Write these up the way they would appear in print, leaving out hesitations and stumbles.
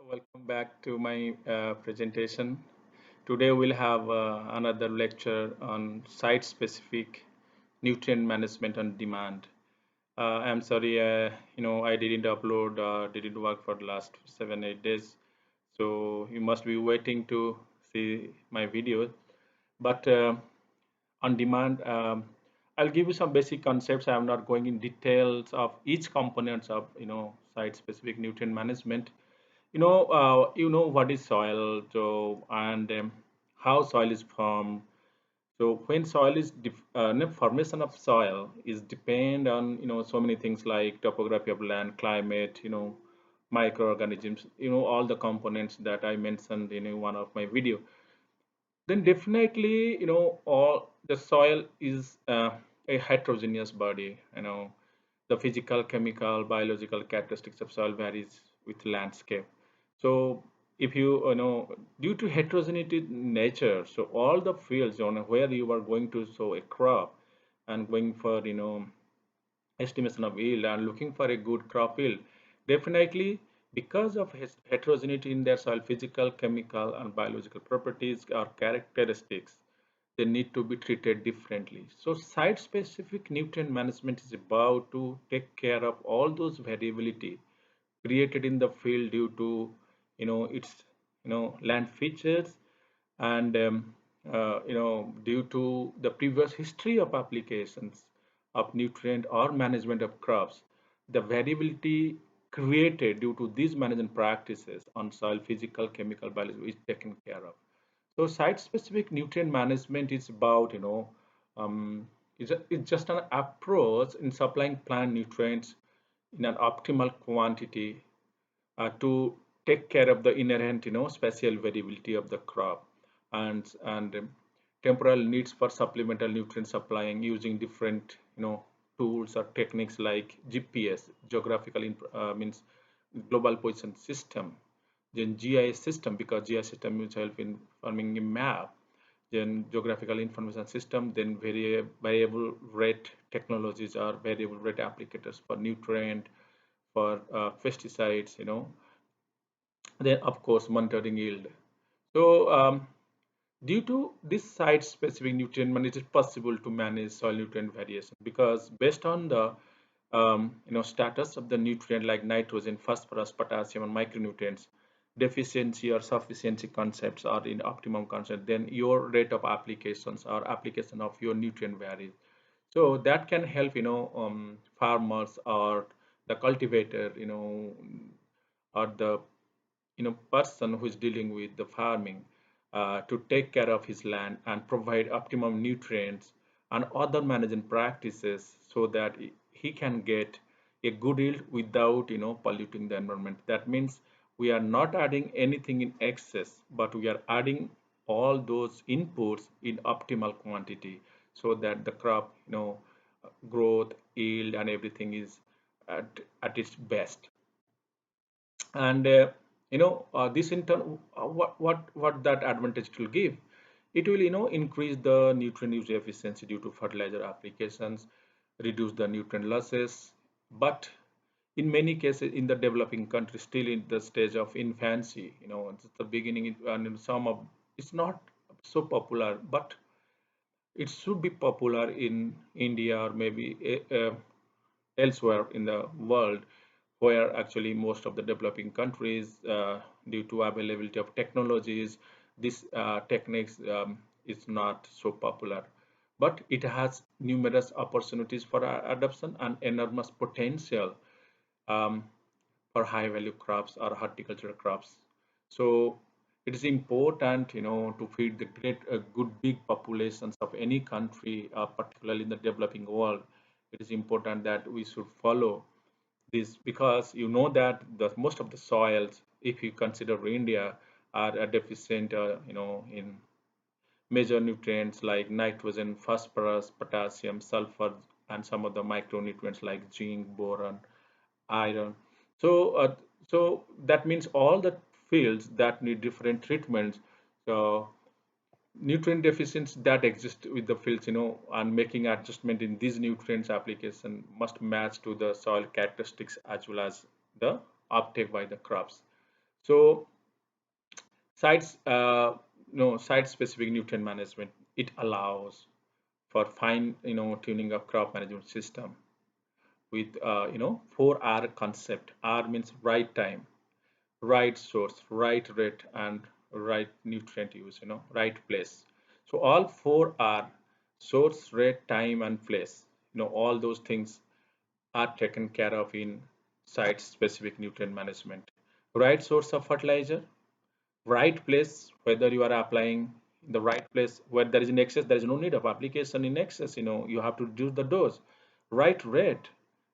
Welcome back to my presentation. Today we'll have another lecture on site-specific nutrient management on demand. I'm sorry, I didn't upload, didn't work for the last 7, 8 days, so you must be waiting to see my video. But on demand, I'll give you some basic concepts. I'm not going in details of each components of site-specific nutrient management. You know what is soil, so and how soil is formed. So when soil is the formation of soil is depend on so many things like topography of land, climate, microorganisms, all the components that I mentioned in one of my video. Then definitely all the soil is a heterogeneous body. The physical, chemical, biological characteristics of soil varies with landscape. So if you due to heterogeneity nature, so all the fields where you are going to sow a crop and going for estimation of yield and looking for a good crop yield, definitely because of heterogeneity in their soil physical, chemical, and biological properties or characteristics, they need to be treated differently. So site specific nutrient management is about to take care of all those variability created in the field due to its land features and due to the previous history of applications of nutrient or management of crops, the variability created due to these management practices on soil physical, chemical, biology is taken care of. So site-specific nutrient management is about, it's just an approach in supplying plant nutrients in an optimal quantity to take care of the inherent, spatial variability of the crop and temporal needs for supplemental nutrient supplying using different, tools or techniques like GPS, geographical means global position system, then GIS system because GIS system will help in forming a map, then geographical information system, then variable rate technologies or variable rate applicators for nutrient, for pesticides, then of course monitoring yield. So due to this site specific nutrient management, it is possible to manage soil nutrient variation because based on the status of the nutrient like nitrogen, phosphorus, potassium, and micronutrients, deficiency or sufficiency concepts are in optimum concept, then your rate of applications or application of your nutrient varies. So that can help farmers or the cultivator, or the person who is dealing with the farming to take care of his land and provide optimum nutrients and other management practices so that he can get a good yield without polluting the environment. That means we are not adding anything in excess, but we are adding all those inputs in optimal quantity so that the crop growth, yield, and everything is at its best. And this in turn, what that advantage will give, it will increase the nutrient use efficiency due to fertilizer applications, reduce the nutrient losses. But in many cases in the developing countries still in the stage of infancy, it's the beginning, and in some of it's not so popular, but it should be popular in India or maybe elsewhere in the world where actually most of the developing countries, due to availability of technologies, this techniques is not so popular. But it has numerous opportunities for adoption and enormous potential um, for high value crops or horticultural crops. So it is important, to feed the good big populations of any country, particularly in the developing world. It is important that we should follow this because that the most of the soils, if you consider India, are deficient, in major nutrients like nitrogen, phosphorus, potassium, sulfur, and some of the micronutrients like zinc, boron, iron. So, so that means all the fields that need different treatments. So, nutrient deficiencies that exist with the fields, and making adjustment in these nutrients application must match to the soil characteristics as well as the uptake by the crops. So sites, site specific nutrient management, it allows for fine, tuning of crop management system with, 4R concept. R means right time, right source, right rate, and right nutrient use, right place. So all four are source, rate, time, and place. All those things are taken care of in site specific nutrient management. Right source of fertilizer, right place, whether you are applying in the right place. Where there is an excess, there is no need of application in excess, you have to reduce the dose. Right rate,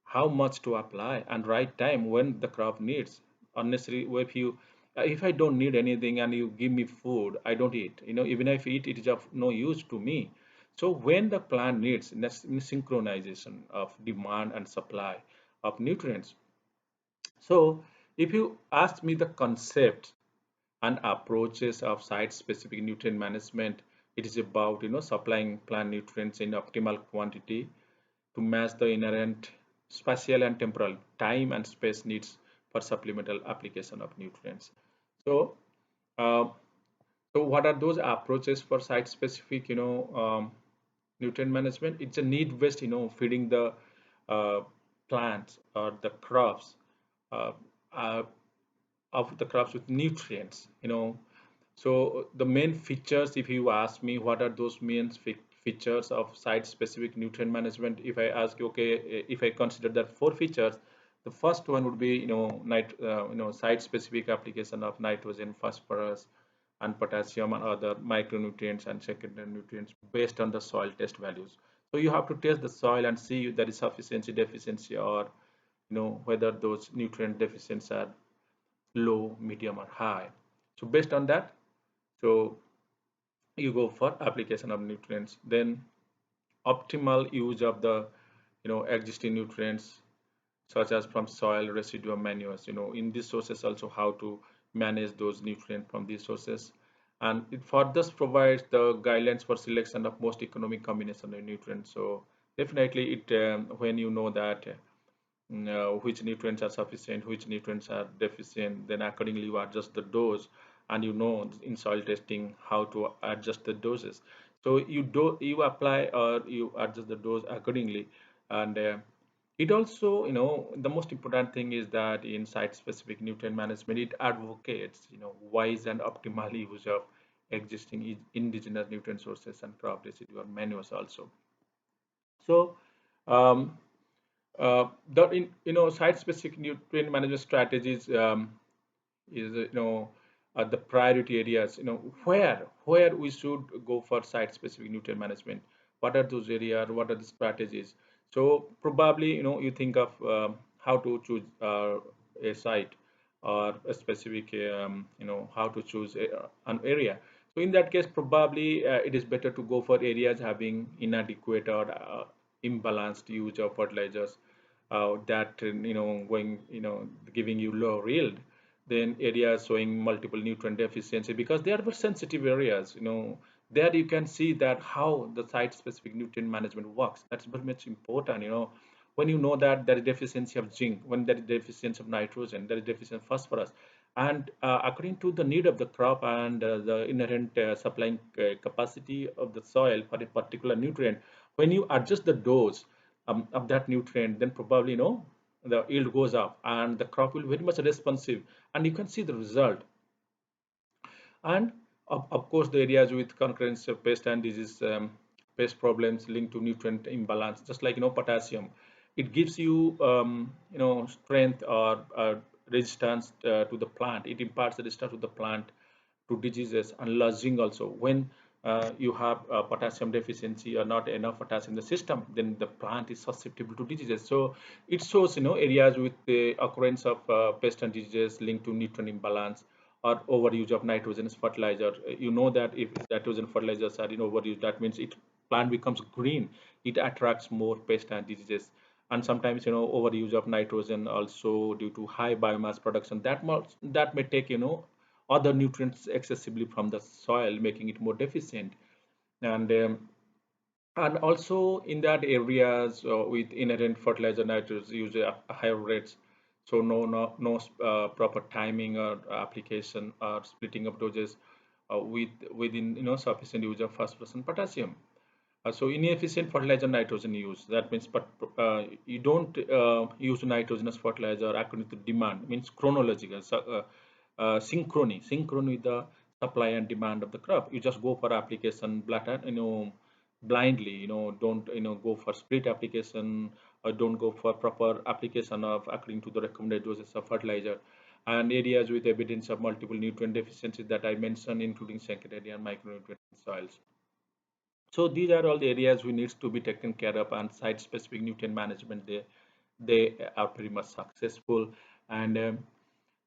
how much to apply, and right time, when the crop needs. Unnecessary, if you, if I don't need anything and you give me food, I don't eat, even if I eat, it is of no use to me. So when the plant needs, that's in synchronization of demand and supply of nutrients. So if you ask me the concept and approaches of site-specific nutrient management, it is about, supplying plant nutrients in optimal quantity to match the inherent spatial and temporal time and space needs for supplemental application of nutrients. So, uh, so what are those approaches for site-specific, nutrient management? It's a need-based, feeding the uh, plants or the crops, uh, uh, of the crops with nutrients, so the main features, if you ask me, what are those main features of site-specific nutrient management? If I ask you, okay, if I consider that four features, the first one would be, site-specific application of nitrogen, phosphorus, and potassium and other micronutrients and secondary nutrients based on the soil test values. So you have to test the soil and see if there is sufficiency, deficiency, or whether those nutrient deficiencies are low, medium, or high. So based on that, so you go for application of nutrients. Then optimal use of the, existing nutrients, such as from soil, residue, manures. In these sources also how to manage those nutrients from these sources, and it further provides the guidelines for selection of most economic combination of nutrients. So definitely it, when you know that, which nutrients are sufficient, which nutrients are deficient, then accordingly you adjust the dose, and in soil testing how to adjust the doses. So you apply or you adjust the dose accordingly, and it also, the most important thing is that in site-specific nutrient management, it advocates, wise and optimal use of existing indigenous nutrient sources and crop residue or manures also. So um, the in site-specific nutrient management strategies, is, the priority areas, where we should go for site-specific nutrient management. What are those areas? What are the strategies? So probably, you think of, how to choose a site or a specific, how to choose an area. So in that case, probably it is better to go for areas having inadequate or imbalanced use of fertilizers, that, going, giving you low yield. Then areas showing multiple nutrient deficiency, because they are very sensitive areas, there you can see that how the site specific nutrient management works. That's very much important, when you know that there is deficiency of zinc, when there is deficiency of nitrogen, there is deficiency of phosphorus, and according to the need of the crop and the inherent supplying capacity of the soil for a particular nutrient, when you adjust the dose of that nutrient, then probably, the yield goes up and the crop will be very much responsive, and you can see the result. And of course, the areas with concurrence of pest and disease, pest problems linked to nutrient imbalance, just like, potassium, it gives you, strength or resistance to the plant. It imparts the resistance to the plant to diseases, and lodging also. When you have potassium deficiency or not enough potassium in the system, then the plant is susceptible to diseases. So it shows, areas with the occurrence of pest and diseases linked to nutrient imbalance or overuse of nitrogenous fertilizer. You know that if nitrogen fertilizers are in overuse, that means it plant becomes green, it attracts more pest and diseases. And sometimes, overuse of nitrogen also due to high biomass production, that may take, other nutrients excessively from the soil, making it more deficient. And um, and also in that areas with inherent fertilizer nitrogen use at higher rates, So no proper timing or application or splitting of doses within sufficient use of phosphorus and potassium. So inefficient fertilizer nitrogen use. That means, but you don't use nitrogenous fertilizer according to demand. Means chronological, so, synchrony with the supply and demand of the crop. You just go for application blindly. Don't go for split application, or don't go for proper application of according to the recommended doses of fertilizer. And areas with evidence of multiple nutrient deficiencies that I mentioned, including secondary and micronutrient soils. So these are all the areas we needs to be taken care of, and site specific nutrient management, they are pretty much successful. And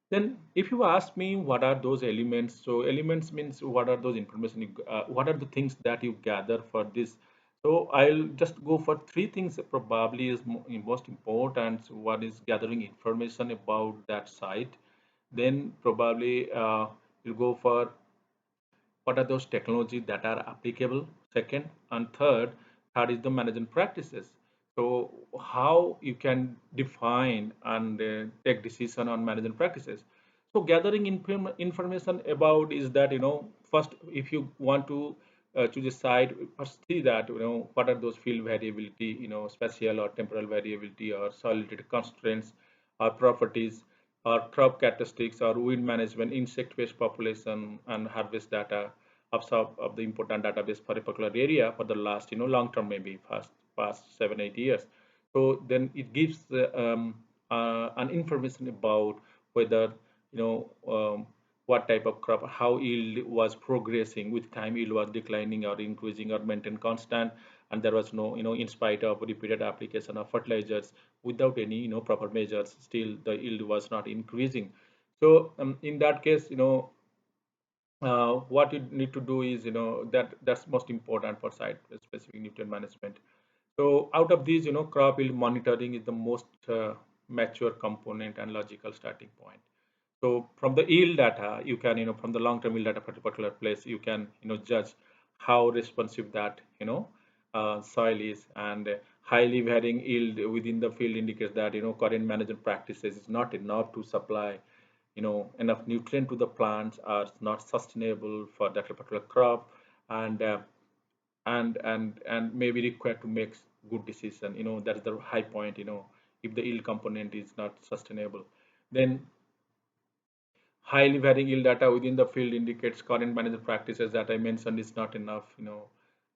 then if you ask me what are those elements, so elements means what are those information what are the things that you gather for this. So I'll just go for three things that probably is most important. So one is gathering information about that site, then probably you'll go for what are those technologies that are applicable, second, and third is the management practices. So how you can define and take decision on management practices. So gathering information about is that, first, if you want to choose a site, first see that, what are those field variability, spatial or temporal variability, or soil related constraints or properties, or crop characteristics, or wind management, insect waste population, and harvest data of the important database for a particular area for the last, long term, maybe past 7 8 years. So then it gives an information about whether, you know what type of crop, how yield was progressing with time, yield was declining or increasing or maintained constant, and there was no, in spite of repeated application of fertilizers without any, proper measures, still the yield was not increasing. So in that case, what you need to do is, that's most important for site specific nutrient management. So out of these, crop yield monitoring is the most mature component and logical starting point. So from the yield data, you can, from the long-term yield data for a particular place, you can, judge how responsive that, soil is. And highly varying yield within the field indicates that, current management practices is not enough to supply, enough nutrient to the plants, are not sustainable for that particular crop, and and may be required to make good decision. That's the high point. If the yield component is not sustainable, then highly varying yield data within the field indicates current management practices that I mentioned is not enough,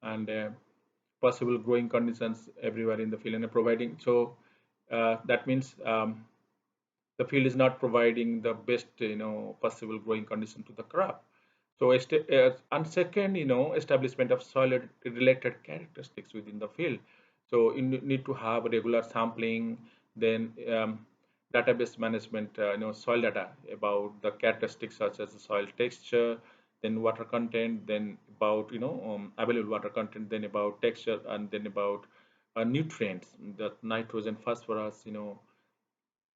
and possible growing conditions everywhere in the field and providing. So that means the field is not providing the best, possible growing condition to the crop. So and second, establishment of soil related characteristics within the field. So you need to have regular sampling, then database management, soil data about the characteristics such as the soil texture, then water content, then about, available water content, then about texture, and then about nutrients, the nitrogen, phosphorus,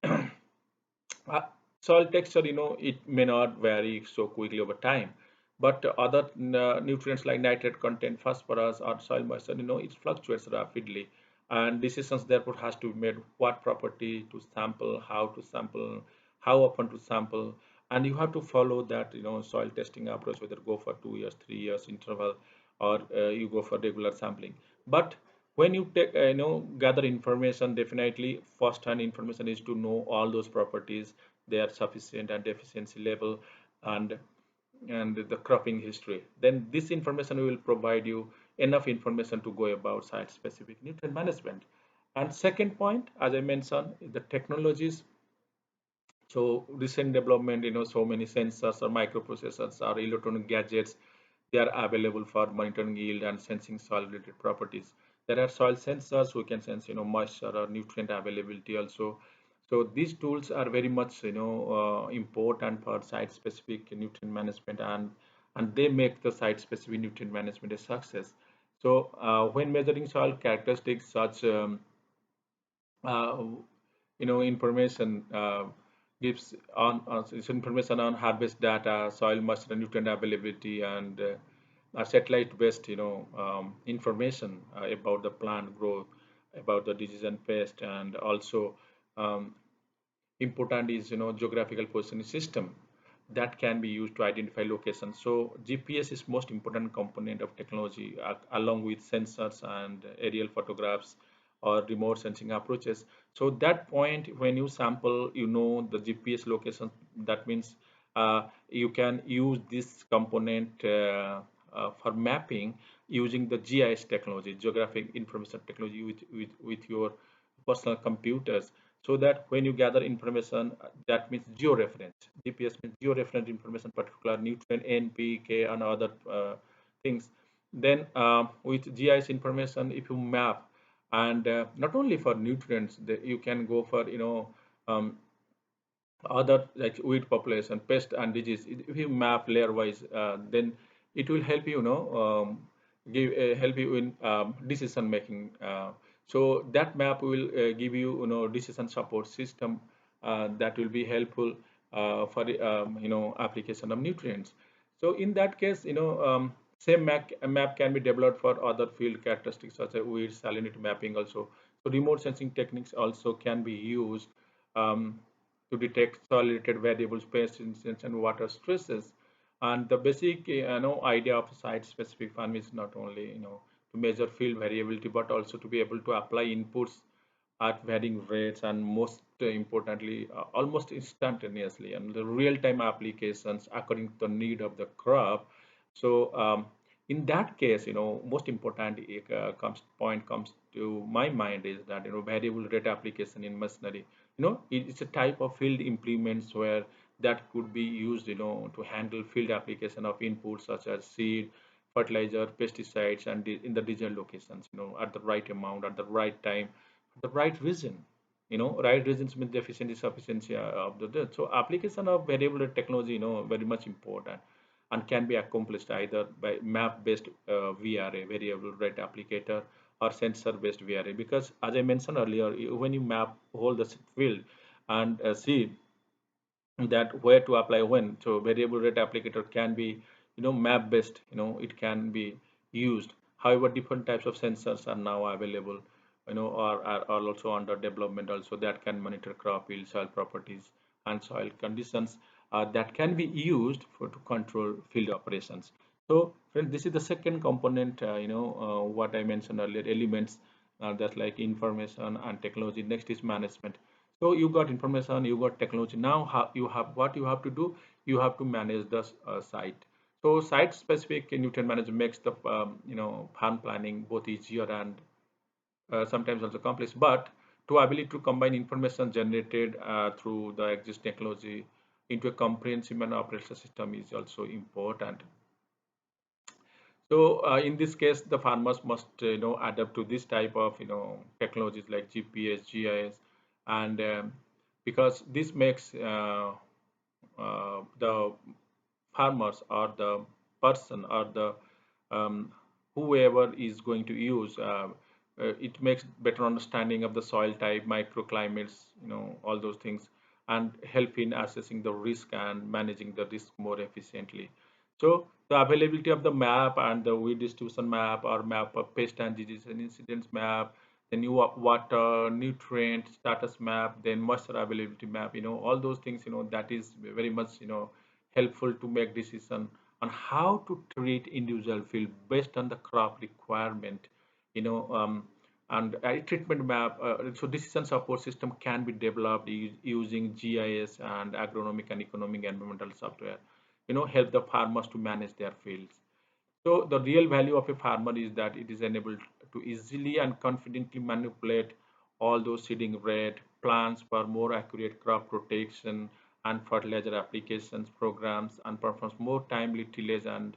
uh, soil texture, it may not vary so quickly over time, but other nutrients like nitrate content, phosphorus, or soil moisture, it fluctuates rapidly. And decisions therefore has to be made: what property to sample, how to sample, how often to sample. And you have to follow that, soil testing approach, whether go for 2 years, 3 years interval, or you go for regular sampling. But when you take, gather information, definitely first hand information is to know all those properties, their sufficient and deficiency level, and the cropping history. Then this information will provide you enough information to go about site specific nutrient management. And second point, as I mentioned, is the technologies. So recent development, so many sensors or microprocessors or electronic gadgets, they are available for monitoring yield and sensing soil related properties. There are soil sensors who can sense, moisture or nutrient availability also. So these tools are very much, important for site specific nutrient management, and they make the site specific nutrient management a success. So when measuring soil characteristics such uh, information gives on it's information on harvest data, soil moisture and nutrient availability, and satellite based, information about the plant growth, about the disease and pest, and also um, important is geographical positioning system that can be used to identify locations. So GPS is most important component of technology, along with sensors and aerial photographs or remote sensing approaches. So that point, when you sample, the GPS location, that means you can use this component for mapping using the GIS technology, geographic information technology, with your personal computers, so that when you gather information, that means georeference. GPS means georeference information, particular nutrient N, P, K, and other things. Then with GIS information, if you map, and not only for nutrients, you can go for um, other like weed population, pest and disease. If you map layer wise, then it will help give help you in decision making. So that map will give you decision support system that will be helpful for the application of nutrients. So in that case, same map can be developed for other field characteristics such as weed salinity mapping also. So remote sensing techniques also can be used to detect soil-related variables, pest incidents, and water stresses. And the basic, idea of site-specific farm is not only, to measure field variability, but also to be able to apply inputs at varying rates, and most importantly, almost instantaneously, and the real-time applications according to the need of the crop. So in that case, most important comes to my mind is that variable rate application in machinery. It's a type of field implements where that could be used, to handle field application of inputs such as seed, fertilizer, pesticides, and in the digital locations, at the right amount, at the right time, the right reason. Right reasons mean the efficiency, sufficiency of the dirt. So application of variable rate technology, very much important, and can be accomplished either by map-based VRA, variable rate applicator, or sensor-based VRA. Because as I mentioned earlier, when you map whole the field and see that where to apply when, so variable rate applicator can be map based, it can be used. However, different types of sensors are now available, are also under development also, that can monitor crop yield, soil properties, and soil conditions, that can be used for to control field operations. So friend, this is the second component, what I mentioned earlier, elements, that's like information and technology. Next is management. So you got information, you got technology. Now you have what you have to do. You have to manage the site. So site specific nutrient management makes the farm planning both easier and sometimes also complex. But to ability to combine information generated through the existing technology into a comprehensive and operational system is also important. So in this case, the farmers must adapt to this type of technologies like GPS, GIS, and because this makes the farmers or the person or the um, whoever is going to use, it makes better understanding of the soil type, microclimates, all those things, and help in assessing the risk and managing the risk more efficiently. So the availability of the map and the weed distribution map, or map of pest and disease and incidents map, then new water, nutrient status map, then moisture availability map, all those things, that is very much, helpful to make decision on how to treat individual field based on the crop requirement, you know, um, and a treatment map. So decision support system can be developed using GIS and agronomic and economic environmental software, help the farmers to manage their fields. So the real value of a farmer is that it is enabled to easily and confidently manipulate all those seeding rate, plans for more accurate crop protection and fertilizer applications programs, and performs more timely tillage and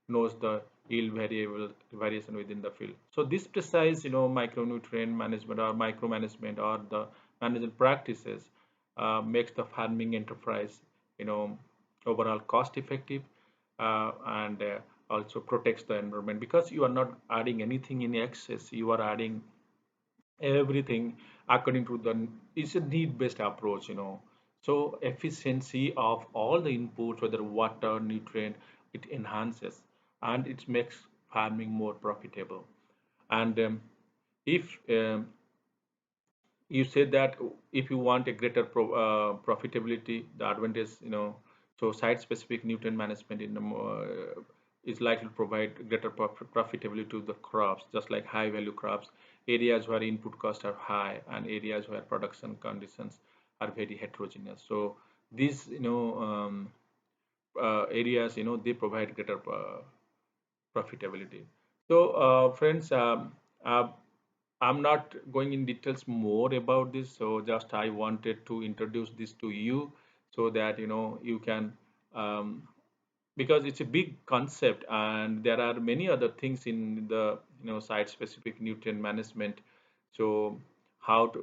knows the yield variable variation within the field. So this precise, micronutrient management or micromanagement or the management practices makes the farming enterprise, overall cost effective, and also protects the environment, because you are not adding anything in excess. You are adding everything according to the, it's a need based approach. So efficiency of all the inputs, whether water, nutrient, it enhances, and it makes farming more profitable. And if you said that if you want a greater profitability, the advantage, so site-specific nutrient management is likely to provide greater profitability to the crops, just like high-value crops, areas where input costs are high and areas where production conditions are very heterogeneous. So these, areas, they provide greater profitability. So, friends, uh, I'm not going in details more about this. So, just I wanted to introduce this to you so that you can, um, because it's a big concept and there are many other things in the site specific nutrient management. So how to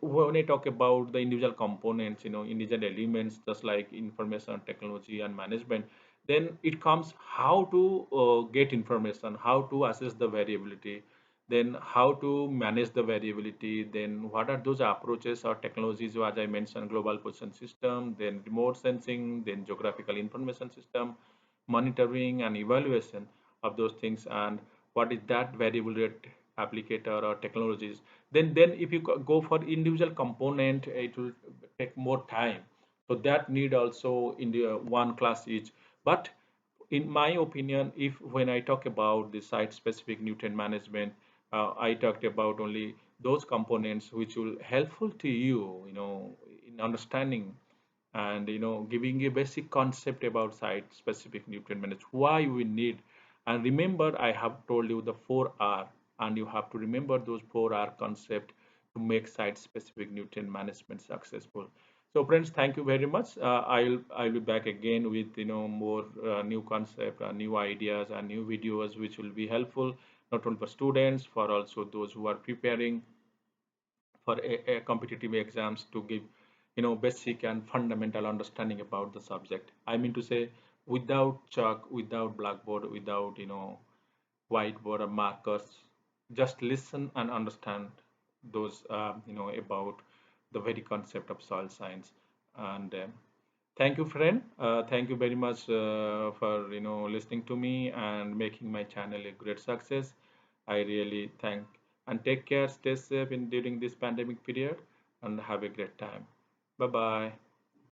when I talk about the individual components, individual elements, just like information technology and management, then it comes how to get information, how to assess the variability, then how to manage the variability, then what are those approaches or technologies, so as I mentioned, global position system, then remote sensing, then geographical information system, monitoring and evaluation of those things, and what is that variable rate applicator or technologies. Then if you go for individual component, it will take more time, so that need also in the one class each. But in my opinion, if when I talk about the site specific nutrient management, I talked about only those components which will helpful to you, in understanding and giving a basic concept about site specific nutrient management, why we need. And remember, I have told you the 4R, and you have to remember those 4R concept to make site specific nutrient management successful. So friends, thank you very much. I'll be back again with more new concept, new ideas and new videos which will be helpful not only for students, for also those who are preparing for a competitive exams, to give basic and fundamental understanding about the subject. I mean to say, without chalk, without blackboard, without whiteboard or markers, just listen and understand those about the very concept of soil science. And thank you, friend. Thank you very much for listening to me and making my channel a great success. I really thank, and take care. Stay safe in during this pandemic period, and have a great time. Bye bye.